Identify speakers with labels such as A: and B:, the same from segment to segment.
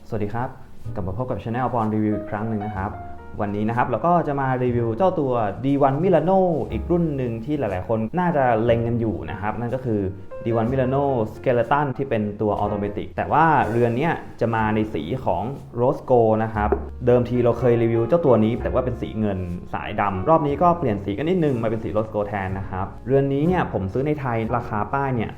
A: สวัสดีครับกลับมาพบกับ Channel ปอนรีวิวอีกครั้งหนึ่งนะครับวันนี้นะครับเราก็จะมารีวิวเจ้าตัว D1 Milano อีกรุ่นหนึ่งที่หลายๆคนน่าจะเล็งกันอยู่นะครับนั่นก็คือ D1 Milano Skeleton ที่เป็นตัวออโตเมติกแต่ว่าเรือนนี้จะมาในสีของ Rose Gold นะครับเดิมทีเราเคยรีวิวเจ้าตัวนี้แต่ว่าเป็นสีเงินสายดำรอบนี้ก็เปลี่ยนสีกันนิดนึงมาเป็นสี Rose Gold แทนนะครับเรือนนี้เนี่ยผมซื้อในไทยราคาป้ายเนี่ย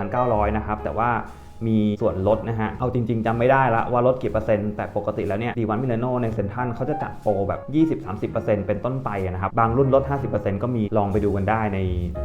A: 22,900 นะครับแต่ว่ามีส่วนลดนะฮะเอาจริงๆจำไม่ได้ละว่าลดกี่เปอร์เซ็นต์แต่ปกติแล้วเนี่ย D1 Milano ในเซ็นทรัลเขาจะจัดโปรแบบ 20-30% เป็นต้นไปนะครับบางรุ่นลด 50% ก็มีลองไปดูกันได้ใน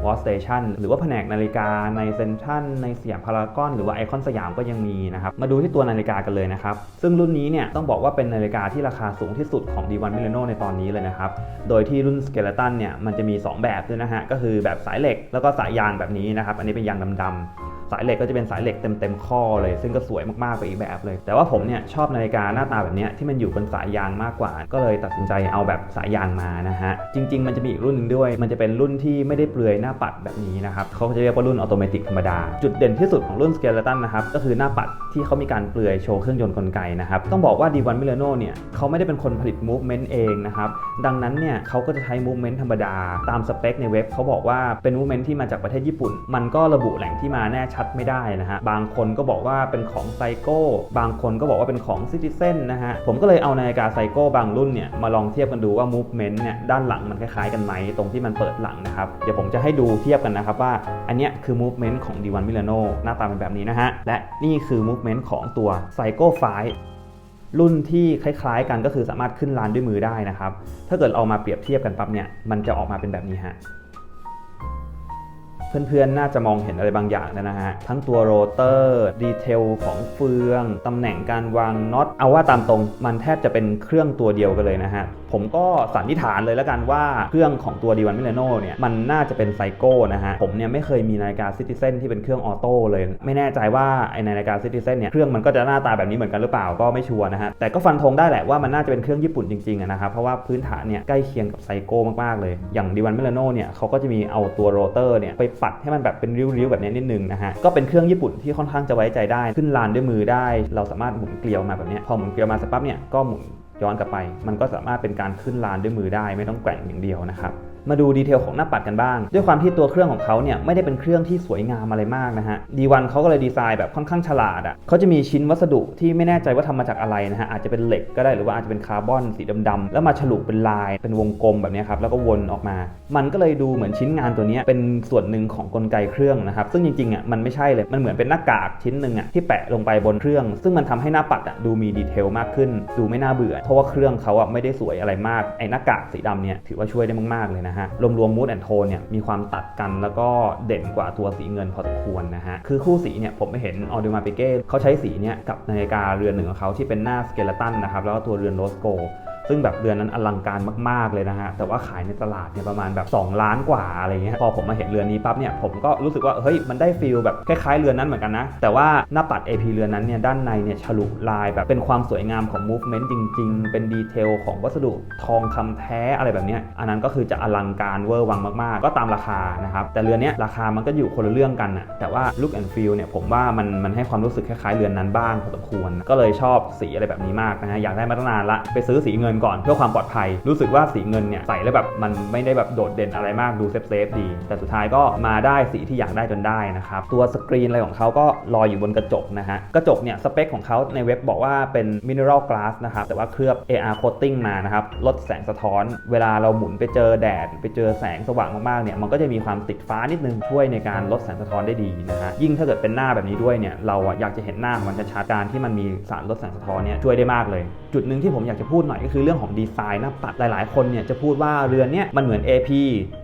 A: Watch Station หรือว่าแผนกนาฬิกาในเซ็นทรัลในสยามพารากอนหรือว่าไอคอนสยามก็ยังมีนะครับมาดูที่ตัวนาฬิกากันเลยนะครับซึ่งรุ่นนี้เนี่ยต้องบอกว่าเป็นนาฬิกาที่ราคาสูงที่สุดของ D1 Milano ในตอนนี้เลยนะครับโดยที่รุ่น Skeleton เนี่ยมันจะมี2แบบด้วยนะฮะก็คือแบบสายเหล็กแล้วก็สายยางแบบนี้นะครับอันนี้เป็นยางดำสายเหล็กก็จะเป็นสายเหล็กเต็มข้อเลยซึ่งก็สวยมากๆไปอีกแบบเลยแต่ว่าผมเนี่ยชอบนาฬิกาหน้าตาแบบนี้ที่มันอยู่บนสายยางมากกว่าก็เลยตัดสินใจเอาแบบสายยางมานะฮะจริงๆมันจะมีอีกรุ่นนึงด้วยมันจะเป็นรุ่นที่ไม่ได้เปลือยหน้าปัดแบบนี้นะครับเขาจะเรียกว่ารุ่นออโตเมติกธรรมดาจุดเด่นที่สุดของรุ่น Skeleton นะครับก็คือหน้าปัดที่เขามีการเปลือยโชว์เครื่องยนต์กลไกนะครับต้องบอกว่า D1 Milano เนี่ยเขาไม่ได้เป็นคนผลิต movement เองนะครับดังนั้นเนี่ยเขาก็จะใช้ movement ธรรมดาตามสเปคในเว็บเขาบอกว่าเป็น movement ที่มาจากประเทศญี่ปุ่นมันก็ระบุแหล่งที่มาแน่ชัดไม่ได้นะฮะบางคนก็บอกว่าเป็นของไซโก้บางคนก็บอกว่าเป็นของซิติเซนนะฮะผมก็เลยเอานาฬิกาไซโก้บางรุ่นเนี่ยมาลองเทียบกันดูว่า movement เนี่ยด้านหลังมันคล้ายๆกันไหมตรงที่มันเปิดหลังนะครับเดี๋ยวผมจะให้ดูเทียบกันนะครับว่าอันเนี้ยคือ movement ของ D1 Milano หน้าตาเป็นแบบนี้นะฮะและนี่คือ movement ของตัว Psycho 5รุ่นที่คล้ายๆกันก็คือสามารถขึ้นลานด้วยมือได้นะครับถ้าเกิดเอามาเปรียบเทียบกันปั๊บเนี่ยมันจะออกมาเป็นแบบนี้ฮะเพื่อนๆน่าจะมองเห็นอะไรบางอย่างนะฮะทั้งตัวโรเตอร์ดีเทลของเฟืองตำแหน่งการวางน็อตเอาว่าตามตรงมันแทบจะเป็นเครื่องตัวเดียวกันเลยนะฮะผมก็สันนิษฐานเลยแล้วกันว่าเครื่องของตัว D1 Milano เนี่ยมันน่าจะเป็นไซโก้นะฮะผมเนี่ยไม่เคยมีนาฬิกา Citizen ที่เป็นเครื่องออโต้เลยไม่แน่ใจว่าไอนาฬิกา Citizen เนี่ยเครื่องมันก็จะหน้าตาแบบนี้เหมือนกันหรือเปล่าก็ไม่ชัวร์นะฮะแต่ก็ฟันธงได้แหละว่ามันน่าจะเป็นเครื่องญี่ปุ่นจริงๆนะครับเพราะว่าพื้นฐานเนี่ยใกล้เคียงกับไซโก้มากๆเลยอย่าง D1 Milano เนี่ยเขาก็จะมีเอาตัวโรเตอร์เนี่ยไปปัดให้มันแบบเป็นริ้วๆแบบนี้นิดนึงนะฮะก็เป็นเครื่องญี่ปุ่นที่ค่อนข้างจะไว้ใจได้ขึ้นลานด้วยมือได้เราสามารถหมุนเกลียวมาแบบนี้พอหมุนเกลียวมาสักปั๊บเนี่ยก็หมุนย้อนกลับไปมันก็สามารถเป็นการขึ้นลานด้วยมือได้ไม่ต้องแกว่งอย่างเดียวนะครับมาดูดีเทลของหน้าปัดกันบ้างด้วยความที่ตัวเครื่องของเขาเนี่ยไม่ได้เป็นเครื่องที่สวยงามอะไรมากนะฮะ D1 เขาก็เลยดีไซน์แบบค่อนข้างฉลาดอ่ะเขาจะมีชิ้นวัสดุที่ไม่แน่ใจว่าทำมาจากอะไรนะฮะอาจจะเป็นเหล็กก็ได้หรือว่าอาจจะเป็นคาร์บอนสีดำๆแล้วมาฉลุเป็นลายเป็นวงกลมแบบนี้ครับแล้วก็วนออกมามันก็เลยดูเหมือนชิ้นงานตัวนี้เป็นส่วนหนึ่งของกลไกเครื่องนะครับซึ่งจริงๆอ่ะมันไม่ใช่เลยมันเหมือนเป็นหน้ากากชิ้นหนึ่งอ่ะที่แปะลงไปบนเครื่องซึ่งมันทำให้หน้าปัดอ่ะดูมีดีเทลมากขึ้นดูไม่น่าเบื่อเพราะว่าเครื่องเขาอ่ะไม่ได้สวยอะไรมากไอ้หน้ากากสีดำเนี่ยถือว่าช่วยได้มากๆเลยนะฮะรวมแอนโทนเนี่ยมีความตัดกันแล้วก็เด่นกว่าตัวสีเงินพอสมควรนะฮะคือคู่สีเนี่ยผมไปเห็นออดิมาปิเก้เขาใช้สีเนี่ยกับนาฬิกาเรือนหนึ่งของเขาที่เป็นหน้าสเกเลตันนะครับแล้วก็ตัวเรือนโรสโกซึ่งแบบเรือนนั้นอลังการมากๆเลยนะฮะแต่ว่าขายในตลาดเนี่ยประมาณแบบ2 ล้านกว่าอะไรเงี้ยพอผมมาเห็นเรือนนี้ปั๊บเนี่ยผมก็รู้สึกว่าเฮ้ยมันได้ฟีลแบบคล้ายๆเรือนนั้นเหมือนกันนะแต่ว่าหน้าปัด AP เรือนนั้นเนี่ยด้านในเนี่ยฉลุลายแบบเป็นความสวยงามของ movement จริงๆเป็นดีเทลของวัสดุทองคำแท้อะไรแบบเนี้ยอันนั้นก็คือจะอลังการเวอร์วังมากๆก็ตามราคานะครับแต่เรือนนี้ราคามันก็อยู่คนละเรื่องกันนะแต่ว่า look and feel เนี่ยผมว่ามันให้ความรู้สึกคล้ายๆเรือนนั้นบ้างพอสมควรก็เลยชอบสีอะไรแบบนี้มากนะฮะอยากได้มาตั้งนานละไปซื้อสีเงินก่อนเพื่อความปลอดภัยรู้สึกว่าสีเงินเนี่ยใส่แล้วแบบมันไม่ได้แบบโดดเด่นอะไรมากดูเซฟดีแต่สุดท้ายก็มาได้สีที่อยากได้จนได้นะครับตัวสกรีนอะไรของเขาก็ลอยอยู่บนกระจกนะฮะกระจกเนี่ยสเปคของเขาในเว็บบอกว่าเป็น mineral glass นะครับแต่ว่าเคลือบ AR coating มานะครับลดแสงสะท้อนเวลาเราหมุนไปเจอแดดไปเจอแสงสว่างมากๆเนี่ยมันก็จะมีความติดฟ้านิดนึงช่วยในการลดแสงสะท้อนได้ดีนะฮะยิ่งถ้าเกิดเป็นหน้าแบบนี้ด้วยเนี่ยเราอยากจะเห็นหน้ามันชัดๆการที่มันมีสารลดแสงสะท้อนเนี่ยช่วยได้มากเลยจุดนึงที่ผมอยากจะพูดหน่อยก็คือเรื่องของดีไซน์หน้าปัดหลายๆคนเนี่ยจะพูดว่าเรือนเนี้ยมันเหมือน AP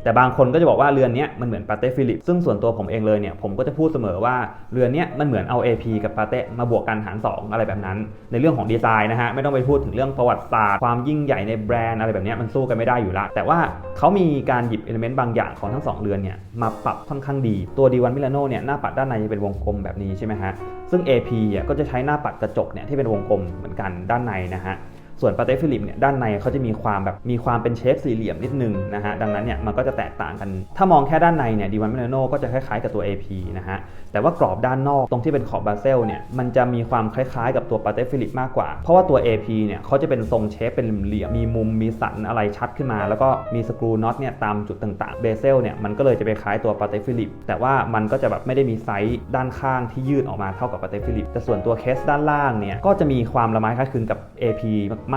A: แต่บางคนก็จะบอกว่าเรือนเนี้ยมันเหมือนปาเต้ฟิลิปซึ่งส่วนตัวผมเองเลยเนี่ยผมก็จะพูดเสมอว่าเรือนเนี้ยมันเหมือนเอา AP กับปาเต้มาบวกกันหาร2อะไรแบบนั้นในเรื่องของดีไซน์นะฮะไม่ต้องไปพูดถึงเรื่องประวัติศาสตร์ความยิ่งใหญ่ในแบรนด์อะไรแบบนี้มันสู้กันไม่ได้อยู่ละแต่ว่าเขามีการหยิบเอลิเมนต์บางอย่างของทั้ง2เรือนเนี่ยมาปรับค่อนข้างดีตัว D1 Milano เนี่ยหน้าปัดด้านในจะเป็นวงกลมแบบนี้ใช่ไหมฮะซึ่ง AP ก็จะใช้หน้าปัดกระจกเนี่ยที่เป็นวงกลมเหมือนกันด้านในนะฮะ ส่วนปาเต้ฟิลิปเนี่ยด้านในเขาจะมีความเป็นเชฟสี่เหลี่ยมนิดนึงนะฮะดังนั้นเนี่ยมันก็จะแตกต่างกันถ้ามองแค่ด้านในเนี่ยดีวันมิลานโน่ก็จะคล้ายๆกับตัว AP นะฮะแต่ว่ากรอบด้านนอกตรงที่เป็นขอบบาเซลเนี่ยมันจะมีความคล้ายๆกับตัวปาเต้ฟิลิปมากกว่าเพราะว่าตัว AP เนี่ยเขาจะเป็นทรงเชฟเป็นเหลี่ยมมีมุมมีสันอะไรชัดขึ้นมาแล้วก็มีสกรูน็อตเนี่ยตามจุดต่างๆเบเซลเนี่ยมันก็เลยจะไปคล้ายตัวปาเต้ฟิลิปแต่ว่ามันก็จะแบบไม่ได้มีไซส์ด้านข้างที่ยืดออกมาเท่ากับปาเต้ฟิลิปแต่ส่วนตัวเคสด้านล่างเนี่ยก็จะมีความละไม้คล้ายคลึงกับ AP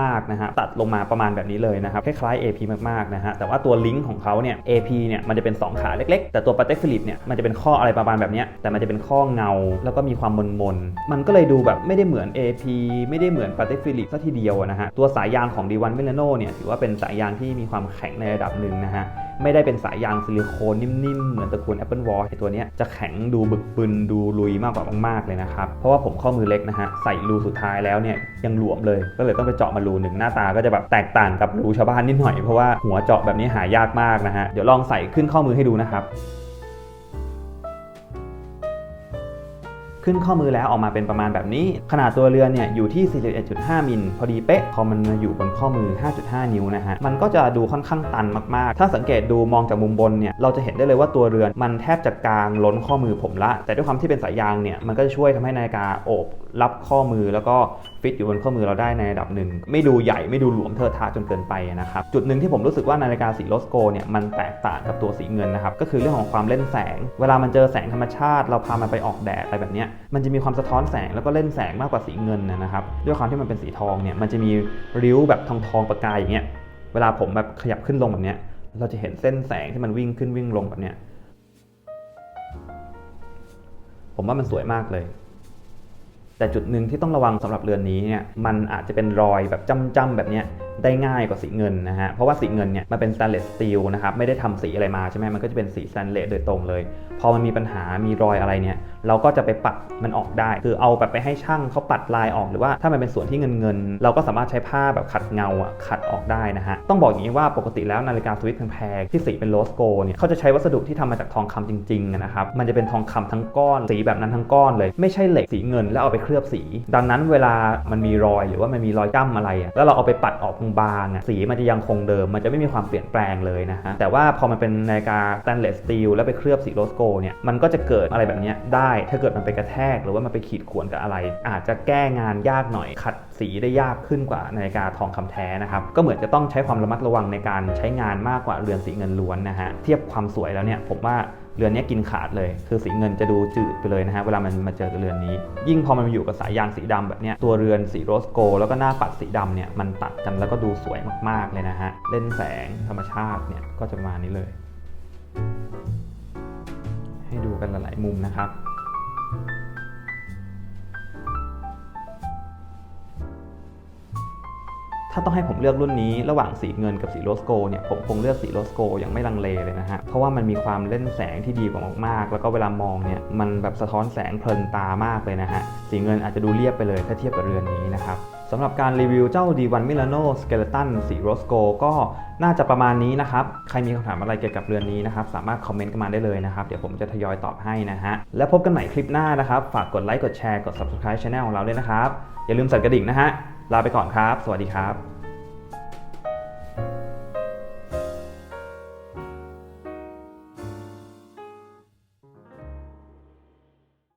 A: มากๆนะฮะตัดลงมาประมาณแบบนี้เลยนะครับคล้ายๆ AP มากๆนะฮะแต่ว่าตัวลิงก์ของเขาเนี่ย AP เนี่ยมันจะเป็น2ขาเล็กๆแต่ตัวปาเต้ฟิลิปเนี่ยมันจะเป็นข้ออะไรประมาณแบบนี้แต่มันจะเป็นข้อเงาแล้วก็มีความมนๆมันก็เลยดูแบบไม่ได้เหมือน AP ไม่ได้เหมือนปาเต้ฟิลิปซะทีเดียวนะฮะตัวสายยางของ D1 Milano เนี่ยถือว่าเป็นสายยางที่มีความแข็งในระดับหนึ่งนะฮะไม่ได้เป็นสายยางซิลิโคนนิ่มๆเหมือนตระกูล Apple Watch ตัวนี้จะแข็งดูบึกบึนดูลุยมากกว่ามากๆเลยนะครับเพราะว่าผมข้อมือเล็กนะฮะใส่รูสุดท้ายแล้วเนี่ยยังหลวมเลยก็เลยต้องไปเจาะมารูหนึ่งหน้าตาก็จะแบบแตกต่างกับรูชาวบ้านนิดหน่อยเพราะว่าหัวเจาะแบบนี้หายากมากนะฮะเดี๋ยวลองใส่ขึ้นข้อมือให้ดูนะครับขึ้นข้อมือแล้วออกมาเป็นประมาณแบบนี้ขนาดตัวเรือนเนี่ยอยู่ที่ 41.5 มิลพอดีเป๊ะพอมันมาอยู่บนข้อมือ 5.5 นิ้วนะฮะมันก็จะดูค่อนข้างตันมากๆถ้าสังเกตดูมองจากมุมบนเนี่ยเราจะเห็นได้เลยว่าตัวเรือนมันแทบจะกางล้นข้อมือผมละแต่ด้วยความที่เป็นสายยางเนี่ยมันก็จะช่วยทำให้นาฬิกาโอบรับข้อมือแล้วก็ฟิตอยู่บนข้อมือเราได้ในระดับหนึ่งไม่ดูใหญ่ไม่ดูหลวมเทอะทะจนเกินไปนะครับจุดหนึ่งที่ผมรู้สึกว่านาฬิกาสีโรสโกเนี่ยมันแตกต่างกับตัวสีเงินนะครับก็คือเรื่องของความเล่นแสงเวลามันเจอแสงธรรมชาติเราพามันไปออกแดดอะไรแบบนี้มันจะมีความสะท้อนแสงแล้วก็เล่นแสงมากกว่าสีเงินนะครับด้วยความที่มันเป็นสีทองเนี่ยมันจะมีริ้วแบบทองประกายอย่างเงี้ยเวลาผมแบบขยับขึ้นลงแบบเนี้ยเราจะเห็นเส้นแสงที่มันวิ่งขึ้นวิ่งลงแบบเนี้ยผมว่ามันสวยมากเลยแต่จุดหนึ่งที่ต้องระวังสำหรับเรือนนี้เนี่ยมันอาจจะเป็นรอยแบบจ้ำๆแบบนี้ได้ง่ายกว่าสีเงินนะฮะเพราะว่าสีเงินเนี่ยมันเป็นสแตนเลสสตีลนะครับไม่ได้ทำสีอะไรมาใช่ไหมมันก็จะเป็นสีสแตนเลสโดยตรงเลยพอมันมีปัญหามีรอยอะไรเนี่ยเราก็จะไปปัดมันออกได้คือเอาแบบไปให้ช่างเขาปัดลายออกหรือว่าถ้ามันเป็นส่วนที่เงินเราก็สามารถใช้ผ้าแบบขัดเงาขัดออกได้นะฮะต้องบอกอย่างนี้ว่าปกติแล้วนาฬิกาสวิสแพงๆที่สีเป็นโรสโกเนี่ยเขาจะใช้วัสดุที่ทำมาจากทองคำจริงๆนะครับมันจะเป็นทองคำทั้งก้อนสีแบบนั้นทั้งก้อนเลยไม่ใช่เหล็กสีเงินแล้วเอาไปเคลือบสีดังนั้นเวลามันมีรอยหรือว่ามันมีรอยจ้ำอะไรแล้วเราเอาไปปัดออกบางๆสีมันจะยังคงเดิมมันจะไม่มีความเปลี่ยนแปลงเลยนะฮะแต่ว่าพอมันเป็นนาฬิกาสแตนเลสสตีลแล้วไปเคลือบสีโรสโกเนี่ยมันก็จะเกิดอะไรแบบนี้ได้ถ้าเกิดมันไปกระแทกหรือว่ามันไปขีดข่วนกับอะไรอาจจะแก้งานยากหน่อยขัดสีได้ยากขึ้นกว่านาฬิกาทองคำแท้นะครับก็เหมือนจะต้องใช้ความระมัดระวังในการใช้งานมากกว่าเรือนสีเงินล้วนนะฮะเทียบความสวยแล้วเนี่ยผมว่าเรือนนี้กินขาดเลยคือสีเงินจะดูจืดไปเลยนะฮะเวลามันมาเจอกับเรือนนี้ยิ่งพอมันมาอยู่กับสายยางสีดำแบบเนี้ยตัวเรือนสีโรสโกแล้วก็หน้าปัดสีดำเนี่ยมันตัดกันแล้วก็ดูสวยมากๆเลยนะฮะเล่นแสงธรรมชาติเนี่ยก็จะประมาณนี้เลยให้ดูกันหลายๆมุมนะครับถ้าต้องให้ผมเลือกรุ่นนี้ระหว่างสีเงินกับสีโรสโกเนี่ยผมคงเลือกสีโรสโกอย่างไม่ลังเลเลยนะฮะเพราะว่ามันมีความเล่นแสงที่ดีกว่ามากๆแล้วก็เวลามองเนี่ยมันแบบสะท้อนแสงเพลินตามากเลยนะฮะสีเงินอาจจะดูเรียบไปเลยถ้าเทียบกับเรือนนี้นะครับสำหรับการรีวิวเจ้า D1 Milano Skeleton สีโรสโกก็น่าจะประมาณนี้นะครับใครมีคำถามอะไรเกี่ยวกับเรือนนี้นะครับสามารถคอมเมนต์กันมาได้เลยนะครับเดี๋ยวผมจะทยอยตอบให้นะฮะแล้วพบกันใหม่คลิปหน้านะครับฝากกดไลค์กดแชร์กด Subscribe Channel ของเราด้วยนะครับอย่าลืมสั่นกระดิ่งนะฮะลาไปก่อนครับสวัสดีครับ